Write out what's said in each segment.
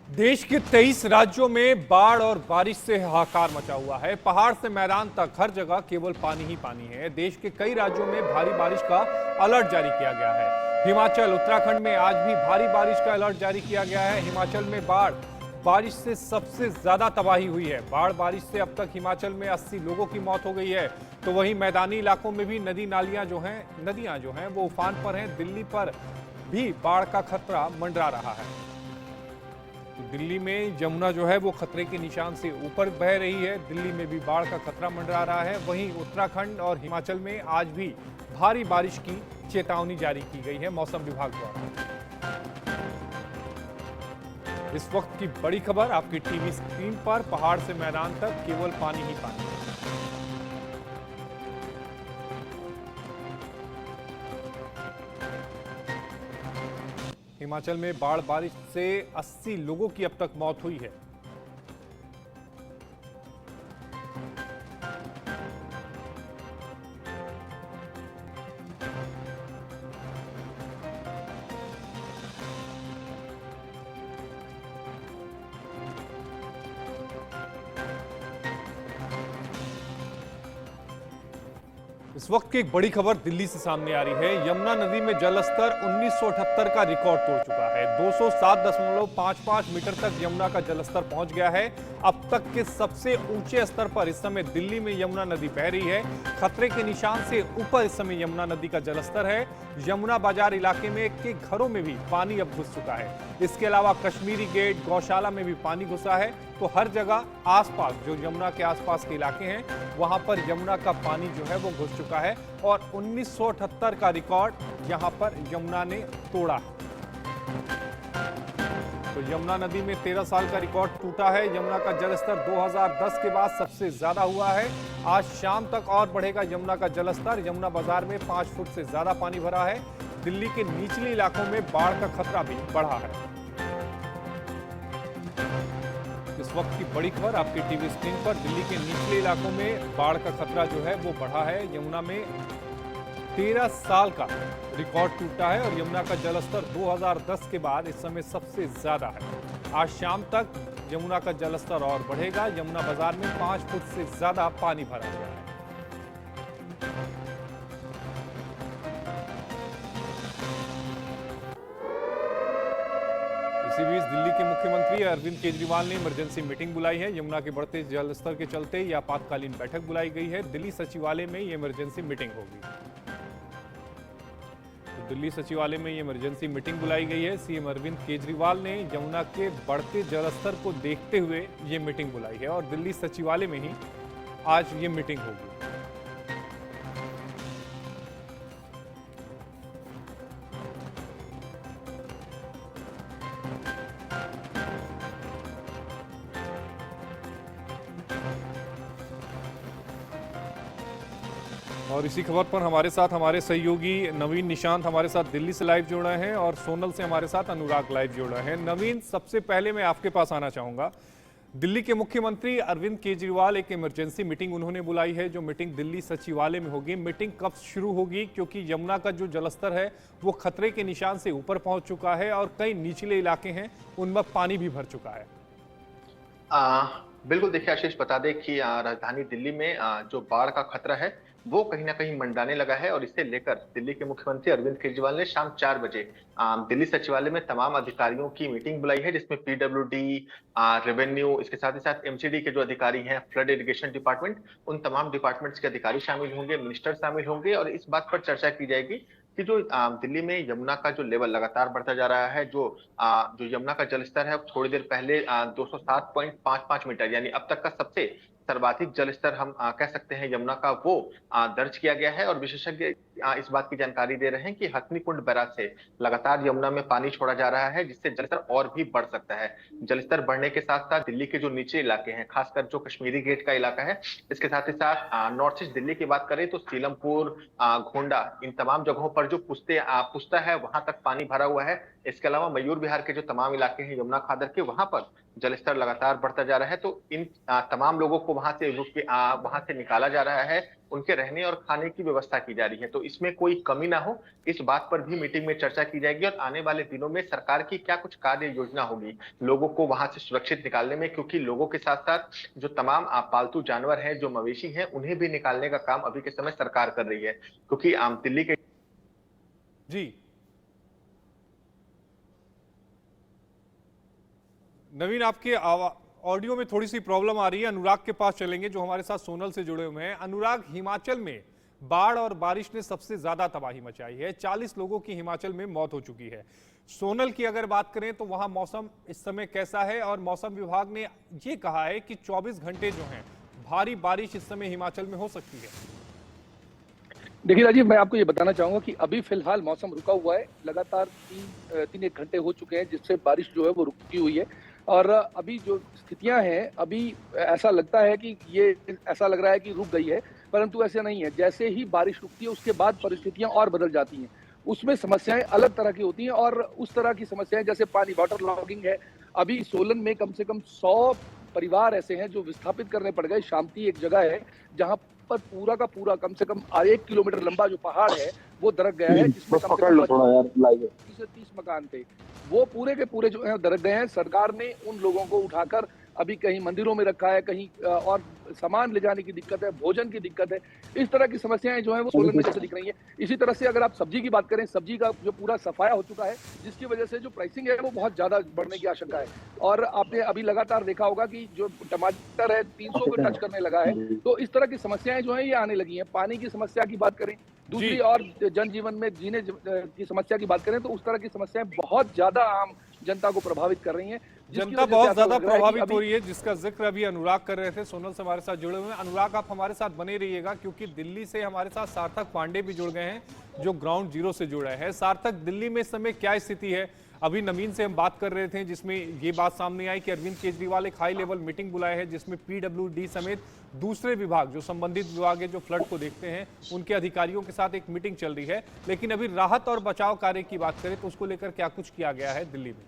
देश के 23 राज्यों में बाढ़ और बारिश से हाहाकार मचा हुआ है। पहाड़ से मैदान तक हर जगह केवल पानी ही पानी है। देश के कई राज्यों में भारी बारिश का अलर्ट जारी किया गया है। हिमाचल, उत्तराखंड में आज भी भारी बारिश का अलर्ट जारी किया गया है। हिमाचल में बाढ़ बारिश से सबसे ज्यादा तबाही हुई है। बाढ़ बारिश से अब तक हिमाचल में 80 लोगों की मौत हो गई है। तो वहीं मैदानी इलाकों में भी नदियां जो हैं वो उफान पर हैं। दिल्ली पर भी बाढ़ का खतरा मंडरा रहा है। तो दिल्ली में यमुना जो है वो खतरे के निशान से ऊपर बह रही है। दिल्ली में भी बाढ़ का खतरा मंडरा रहा है। वहीं उत्तराखंड और हिमाचल में आज भी भारी बारिश की चेतावनी जारी की गई है मौसम विभाग द्वारा। इस वक्त की बड़ी खबर आपकी टीवी स्क्रीन पर, पहाड़ से मैदान तक केवल पानी ही पानी। हिमाचल में बाढ़ बारिश से 80 लोगों की अब तक मौत हुई है। इस वक्त की एक बड़ी खबर दिल्ली से सामने आ रही है। यमुना नदी में जलस्तर 1978 का रिकॉर्ड तोड़ चुका है। 207.55 मीटर तक यमुना का जलस्तर पहुंच गया है। अब तक के सबसे ऊंचे स्तर पर इस समय दिल्ली में यमुना नदी बह रही है। खतरे के निशान से ऊपर इस समय यमुना नदी का जलस्तर है। यमुना बाजार इलाके में के घरों में भी पानी अब घुस चुका है। इसके अलावा कश्मीरी गेट, गौशाला में भी पानी घुसा है। तो हर जगह आसपास जो यमुना के आसपास के इलाके हैं वहां पर यमुना का पानी जो है वो घुस चुका है और 1978 का रिकॉर्ड यहां पर यमुना ने तोड़ा। तो यमुना नदी में 13 साल का रिकॉर्ड टूटा है। यमुना का जलस्तर 2010 के बाद सबसे ज्यादा हुआ है। आज शाम तक और बढ़ेगा यमुना का जलस्तर। यमुना बाजार में 5 फुट से ज्यादा पानी भरा है। दिल्ली के निचले इलाकों में बाढ़ का खतरा भी बढ़ा है। इस वक्त की बड़ी खबर आपकी टीवी स्क्रीन पर, दिल्ली के निचले इलाकों में बाढ़ का खतरा जो है वो बढ़ा है। यमुना में 13 साल का रिकॉर्ड टूटा है और यमुना का जलस्तर 2010 के बाद इस समय सबसे ज्यादा है। आज शाम तक यमुना का जलस्तर और बढ़ेगा। यमुना बाजार में 5 फुट से ज्यादा पानी भरा हुआ है। इसी बीच दिल्ली के मुख्यमंत्री अरविंद केजरीवाल ने इमरजेंसी मीटिंग बुलाई है। यमुना के बढ़ते जलस्तर के चलते यह आपातकालीन बैठक बुलाई गई है। दिल्ली सचिवालय में ये इमरजेंसी मीटिंग होगी। तो दिल्ली सचिवालय में ये इमरजेंसी मीटिंग बुलाई गई है। सीएम अरविंद केजरीवाल ने यमुना के बढ़ते जलस्तर को देखते हुए ये मीटिंग बुलाई है और दिल्ली सचिवालय में ही आज ये मीटिंग होगी। और इसी खबर पर हमारे साथ हमारे सहयोगी नवीन निशांत हमारे साथ दिल्ली से लाइव जुड़ रहे हैं और सोनल से हमारे साथ अनुराग लाइव जुड़ रहे हैं। नवीन, सबसे पहले मैं आपके पास आना चाहूंगा। दिल्ली के मुख्यमंत्री अरविंद केजरीवाल एक इमरजेंसी मीटिंग उन्होंने बुलाई है, जो मीटिंग दिल्ली सचिवालय में होगी। मीटिंग कब शुरू होगी, क्योंकि यमुना का जो जलस्तर है वो खतरे के निशान से ऊपर पहुंच चुका है और कई निचले इलाके हैं उनमें पानी भी भर चुका है। बिल्कुल, देखिए आशीष, बता दें कि राजधानी दिल्ली में जो बाढ़ का खतरा है वो कहीं ना कहीं मंडराने लगा है और इसे लेकर दिल्ली के मुख्यमंत्री अरविंद केजरीवाल ने शाम 4 बजे दिल्ली सचिवालय में तमाम अधिकारियों की मीटिंग बुलाई है, जिसमें पीडब्ल्यूडी, रेवेन्यू, इसके साथ ही साथ एमसीडी के जो अधिकारी हैं, फ्लड इरिगेशन डिपार्टमेंट, उन तमाम डिपार्टमेंट्स के अधिकारी शामिल होंगे, मिनिस्टर शामिल होंगे और इस बात पर चर्चा की जाएगी कि जो दिल्ली में यमुना का जो लेवल लगातार बढ़ता जा रहा है, जो यमुना का जलस्तर है, थोड़ी देर पहले 207.55 मीटर यानी अब तक का सबसे सर्वाधिक जलस्तर हम कह सकते हैं यमुना का, वो दर्ज किया गया है। और विशेषज्ञ इस बात की जानकारी दे रहे हैं कि हथनीकुंड बैराज से लगातार यमुना में पानी छोड़ा जा रहा है, जिससे जलस्तर और भी बढ़ सकता है। जलस्तर बढ़ने के साथ साथ दिल्ली के जो निचले इलाके हैं, खासकर जो कश्मीरी गेट का इलाका है, इसके साथ ही साथ नॉर्थ ईस्ट दिल्ली की बात करें तो सीलमपुर, घोंडा, इन तमाम जगहों पर जो पुस्ता है वहां तक पानी भरा हुआ है। इसके अलावा मयूर विहार के जो तमाम इलाके हैं यमुना खादर के, वहां पर जलस्तर लगातार बढ़ता जा रहा है। तो इन तमाम लोगों को वहां से निकाला जा रहा है, उनके रहने और खाने की व्यवस्था की जा रही है। तो इसमें कोई कमी ना हो, इस बात पर भी मीटिंग में चर्चा की जाएगी और आने वाले दिनों में सरकार की क्या कुछ कार्य योजना होगी लोगों को वहां से सुरक्षित निकालने में, क्योंकि लोगों के साथ साथ जो तमाम पालतू जानवर हैं, जो मवेशी हैं, उन्हें भी निकालने का काम अभी के समय सरकार कर रही है। क्योंकि दिल्ली के जी नवीन, आपके ऑडियो में थोड़ी सी प्रॉब्लम आ रही है। अनुराग के पास चलेंगे जो हमारे साथ सोनल से जुड़े हुए हैं। अनुराग, हिमाचल में बाढ़ और बारिश ने सबसे ज्यादा तबाही मचाई है। 40 लोगों की हिमाचल में मौत हो चुकी है। सोनल की अगर बात करें तो वहां मौसम इस समय कैसा है? और मौसम विभाग ने यह कहा है कि 24 घंटे जो हैं भारी बारिश इस समय हिमाचल में हो सकती है। देखिए राजीव, मैं आपको ये बताना चाहूंगा कि अभी फिलहाल मौसम रुका हुआ है। लगातार तीन एक घंटे हो चुके हैं जिससे बारिश जो है वो रुकी हुई है। और अभी जो स्थितियां हैं, अभी ऐसा लगता है कि ऐसा लग रहा है कि रुक गई है, परंतु ऐसा नहीं है। जैसे ही बारिश रुकती है उसके बाद परिस्थितियां और बदल जाती हैं। उसमें समस्याएं अलग तरह की होती हैं और उस तरह की समस्याएं जैसे पानी, वाटर लॉगिंग है। अभी सोलन में कम से कम 100 परिवार ऐसे हैं जो विस्थापित करने पड़ गए। शामती एक जगह है जहां पर पूरा का पूरा कम से कम 1 किलोमीटर लंबा जो पहाड़ है वो दरक गया है, जिसमें कम से कम 30 मकान थे, वो पूरे के पूरे जो है दरक गए हैं। सरकार ने उन लोगों को उठाकर अभी कहीं मंदिरों में रखा है, कहीं और सामान ले जाने की दिक्कत है, भोजन की दिक्कत है। इस तरह की समस्याएं जो है वो सोलन में जैसे दिख रही है। इसी तरह से अगर आप सब्जी की बात करें, सब्जी का जो पूरा सफाया हो चुका है, जिसकी वजह से जो प्राइसिंग है वो बहुत ज्यादा बढ़ने की आशंका है। और आपने अभी लगातार देखा होगा कि जो टमाटर है 300 को टच करने लगा है। तो इस तरह की समस्याएं जो है ये आने लगी है। पानी की समस्या की बात करें, दूसरी और जनजीवन में जीने की समस्या की बात करें, तो उस तरह की समस्याएं बहुत ज्यादा आम जनता को प्रभावित कर रही हैं। जनता बहुत ज्यादा प्रभावित हो रही है, जिसका जिक्र अभी अनुराग कर रहे थे। सोनल से हमारे साथ जुड़े हुए हैं। अनुराग, आप हमारे साथ बने रहिएगा क्योंकि दिल्ली से हमारे साथ सार्थक पांडे भी जुड़ गए हैं जो ग्राउंड जीरो से जुड़े हैं। सार्थक, दिल्ली में इस समय क्या स्थिति है? अभी नवीन से हम बात कर रहे थे जिसमें ये बात सामने आई कि अरविंद केजरीवाल एक हाई लेवल मीटिंग बुलाए हैं जिसमें पीडब्ल्यूडी समेत दूसरे विभाग, जो संबंधित विभाग है, जो फ्लड को देखते हैं, उनके अधिकारियों के साथ एक मीटिंग चल रही है। लेकिन अभी राहत और बचाव कार्य की बात करें तो उसको लेकर क्या कुछ किया गया है दिल्ली में?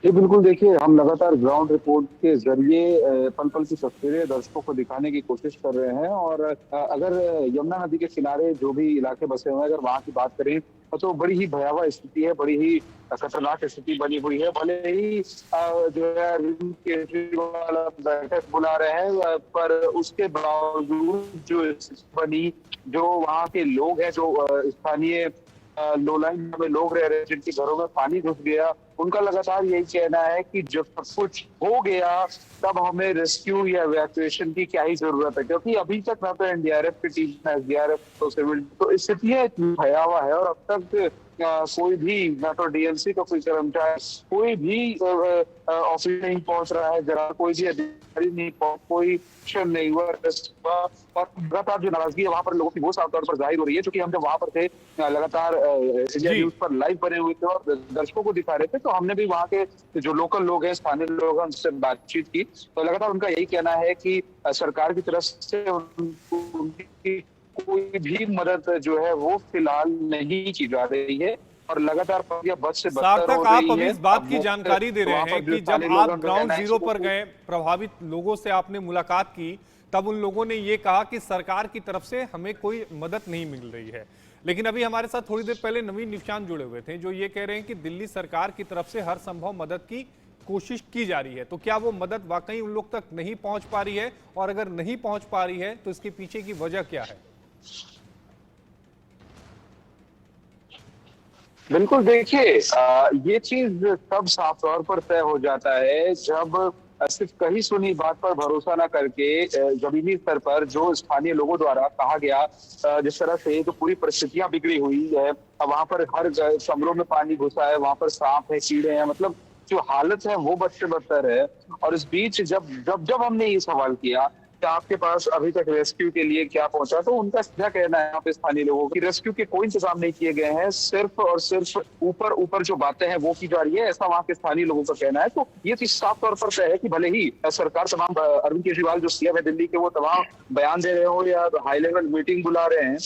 जी बिल्कुल, देखिए हम लगातार ग्राउंड रिपोर्ट के जरिए पल पल की तस्वीरें दर्शकों को दिखाने की कोशिश कर रहे हैं। और अगर यमुना नदी के किनारे जो भी इलाके बसे हुए हैं, अगर वहां की बात करें तो बड़ी ही भयावह स्थिति है, बड़ी ही खतरनाक स्थिति बनी हुई है। भले ही जो है अरविंद केजरीवाल बैठक बुला रहे हैं, पर उसके बावजूद जो बनी, जो वहाँ के लोग हैं, जो स्थानीय लो लाइन में लोग रह रहे हैं, जिनके घरों में पानी घुस गया, उनका लगातार यही कहना है कि जब सब कुछ हो गया तब हमें रेस्क्यू या इवैक्यूएशन की क्या ही जरूरत है, क्योंकि अभी तक ना तो एनडीआरएफ की टीम, ना एसडीआरएफ, तो सिविल, तो स्थितियां इतनी भयावह है। और अब तक कोई भी, ना तो डीएमसी का कोई कर्मचारी, कोई भी ऑफिस नहीं पहुंच रहा है, जरा कोई भी अधिकारी नहीं पहुंच, कोई एक्शन नहीं हुआ। और लगातार जो नाराजगी है वहां पर लोगों की वो साफ तौर पर जाहिर हो रही है। क्योंकि हम जब वहां पर थे, लगातार इंडिया न्यूज पर लाइव बने हुए थे और दर्शकों को दिखा रहे थे, तो हमने भी वहाँ के जो लोकल लोग हैं, स्थानीय लोग हैं, उनसे बातचीत की। तो लगातार उनका यही कहना है कि सरकार की तरफ से उनकी कोई भी मदद जो है वो फिलहाल नहीं की जा रही है और लगातार बद से बदतर हो रही है। आप अभी इस बात की जानकारी दे रहे हैं कि जब आप ग्राउंड जीरो पर गए, प्रभावित लोगों से आपने मुलाकात की, तब उन लोगों ने ये कहा कि सरकार की तरफ से हमें कोई मदद नहीं मिल रही है। लेकिन अभी हमारे साथ थोड़ी देर पहले नवीन निशान जुड़े हुए थे जो ये कह रहे हैं कि दिल्ली सरकार की तरफ से हर संभव मदद की कोशिश की जा रही है। तो क्या वो मदद वाकई उन लोग तक नहीं पहुंच पा रही है? और अगर नहीं पहुंच पा रही है तो इसके पीछे की वजह क्या है? बिल्कुल, देखिए ये चीज तब साफ तौर पर तय हो जाता है जब सिर्फ कही सुनी बात पर भरोसा न करके जमीनी स्तर पर जो स्थानीय लोगों द्वारा कहा गया, जिस तरह से जो पूरी परिस्थितियां बिगड़ी हुई है, वहां पर हर कमरों में पानी घुसा है, वहां पर सांप है, कीड़े हैं, मतलब जो हालत है वो बद से बदतर है। और इस बीच जब हमने ये सवाल किया कि आपके पास अभी तक रेस्क्यू के लिए क्या पहुंचा, तो उनका सीधा कहना है यहाँ पे स्थानीय लोगों की रेस्क्यू के कोई इंतजाम नहीं किए गए हैं, सिर्फ और सिर्फ ऊपर जो बातें हैं वो की जा रही है, ऐसा वहाँ के स्थानीय लोगों का कहना है। तो ये चीज साफ तौर पर तय है कि भले ही सरकार तमाम, अरविंद केजरीवाल जो सीएम है दिल्ली के, वो तमाम बयान दे रहे हो या हाई लेवल मीटिंग बुला रहे हैं।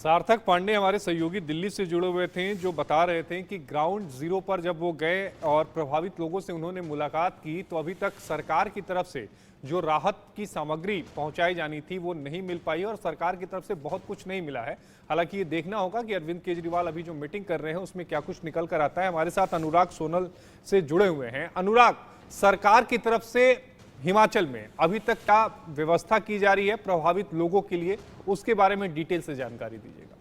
सार्थक पांडे हमारे सहयोगी दिल्ली से जुड़े हुए थे, जो बता रहे थे कि ग्राउंड जीरो पर जब वो गए और प्रभावित लोगों से उन्होंने मुलाकात की तो अभी तक सरकार की तरफ से जो राहत की सामग्री पहुंचाई जानी थी वो नहीं मिल पाई और सरकार की तरफ से बहुत कुछ नहीं मिला है। हालांकि ये देखना होगा कि अरविंद केजरीवाल अभी जो मीटिंग कर रहे हैं उसमें क्या कुछ निकल कर आता है। हमारे साथ अनुराग सोनल से जुड़े हुए हैं। अनुराग, सरकार की तरफ से हिमाचल में अभी तक क्या व्यवस्था की जा रही है प्रभावित लोगों के लिए, उसके बारे में डिटेल से जानकारी दीजिएगा।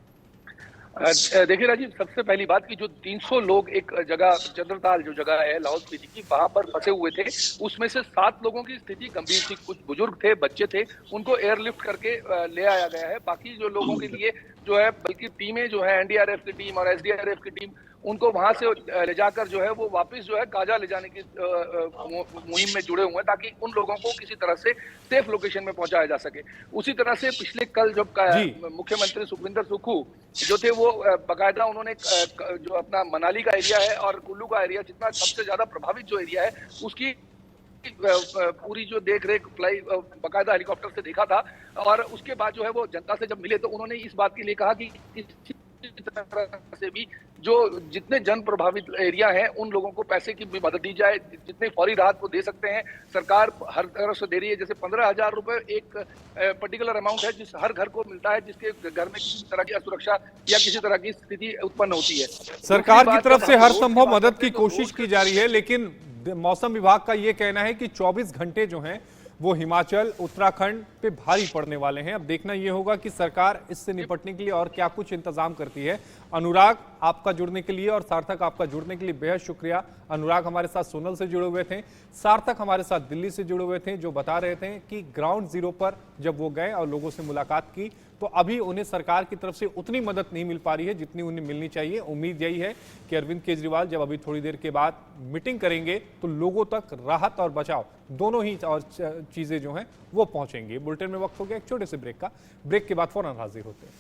देखिए राजीव, सबसे पहली बात कि जो 300 लोग एक जगह चंद्रताल जो जगह है लाहौल स्पीति की, वहां पर फंसे हुए थे, उसमें से 7 लोगों की स्थिति गंभीर थी। कुछ बुजुर्ग थे, बच्चे थे, उनको एयरलिफ्ट करके ले आया गया है। बाकी जो लोगों के लिए जो है, बल्कि टीमें जो है एनडीआरएफ की टीम और एसडीआरएफ की टीम, उनको वहां से ले जाकर जो है वो वापस जो है गाजा ले जाने की मुहिम में जुड़े हुए हैं, ताकि उन लोगों को किसी तरह से सेफ लोकेशन में पहुंचाया जा सके। उसी तरह से पिछले कल जब मुख्यमंत्री सुखविंदर सुक्खू जो थे वो बाकायदा उन्होंने जो अपना मनाली का एरिया है और कुल्लू का एरिया, जितना सबसे ज्यादा प्रभावित जो एरिया है, उसकी पूरी जो देख रेख बाकायदा हेलीकॉप्टर से देखा था। और उसके बाद जो है वो जनता से जब मिले तो उन्होंने इस बात के लिए कहा कि किसी तरह से भी जो जितने जन प्रभावित एरिया हैं उन लोगों को पैसे की भी मदद दी जाए, जितने फौरी राहत वो दे सकते हैं सरकार हर तरफ से दे रही है। जैसे 15,000 रुपए एक पर्टिकुलर अमाउंट है जिस हर घर को मिलता है जिसके घर में किसी तरह की असुरक्षा या किसी तरह की स्थिति उत्पन्न होती है। सरकार की तरफ से हर संभव मदद की कोशिश की जा रही है, लेकिन मौसम विभाग का ये कहना है कि 24 घंटे जो हैं वो हिमाचल उत्तराखंड पे भारी पड़ने वाले हैं। अब देखना ये होगा कि सरकार इससे निपटने के लिए और क्या कुछ इंतजाम करती है। अनुराग, आपका जुड़ने के लिए और सार्थक आपका जुड़ने के लिए बेहद शुक्रिया। अनुराग हमारे साथ सोनल से जुड़े हुए थे, सार्थक हमारे साथ दिल्ली से जुड़े हुए थे, जो बता रहे थे कि ग्राउंड जीरो पर जब वो गए और लोगों से मुलाकात की तो अभी उन्हें सरकार की तरफ से उतनी मदद नहीं मिल पा रही है जितनी उन्हें मिलनी चाहिए। उम्मीद यही है कि अरविंद केजरीवाल जब अभी थोड़ी देर के बाद मीटिंग करेंगे तो लोगों तक राहत और बचाव दोनों ही और चीजें जो हैं वो पहुंचेंगी। बुलेटिन में वक्त हो गया एक छोटे से ब्रेक का। ब्रेक के बाद फौरन हाजिर होते हैं।